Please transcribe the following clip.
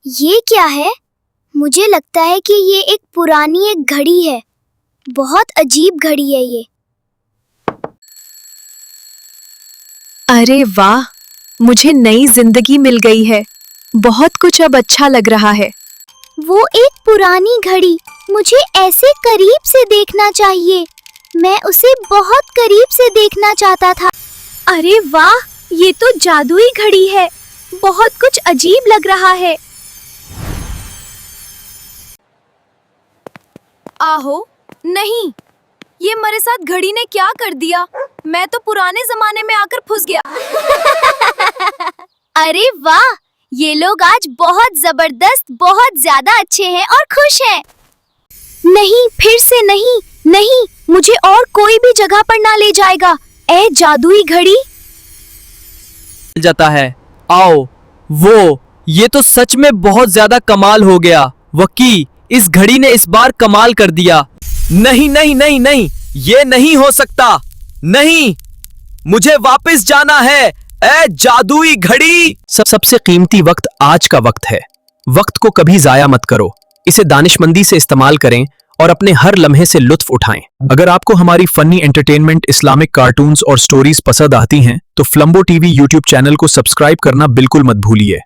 ये क्या है? मुझे लगता है कि ये एक पुरानी घड़ी है। बहुत अजीब घड़ी है ये। अरे वाह, मुझे नई जिंदगी मिल गई है। बहुत कुछ अब अच्छा लग रहा है। वो एक पुरानी घड़ी मुझे ऐसे करीब से देखना चाहिए। मैं उसे बहुत करीब से देखना चाहता था। अरे वाह, ये तो जादुई घड़ी है। बहुत कुछ अजीब लग रहा है। आहो, नहीं, ये मेरे साथ घड़ी ने क्या कर दिया? मैं तो पुराने जमाने में आकर फंस गया। अरे वाह, ये लोग आज बहुत जबरदस्त, बहुत ज्यादा अच्छे हैं और खुश हैं। नहीं, फिर से नहीं, नहीं, मुझे और कोई भी जगह पर ना ले जाएगा। ए जादुई घड़ी। जाता है। आओ, ये तो सच में बहुत ज्यादा कमाल हो गया। वकी, इस घड़ी ने इस बार कमाल कर दिया। नहीं नहीं नहीं नहीं, ये नहीं हो सकता। नहीं, मुझे वापस जाना है। ए जादुई घड़ी। सबसे कीमती वक्त आज का वक्त है। वक्त को कभी जाया मत करो। इसे दानिशमंदी से इस्तेमाल करें और अपने हर लम्हे से लुत्फ उठाएं। अगर आपको हमारी फनी एंटरटेनमेंट, इस्लामिक कार्टून्स और स्टोरीज पसंद आती हैं तो फ्लम्बो टीवी यूट्यूब चैनल को सब्सक्राइब करना बिल्कुल मत भूलिए।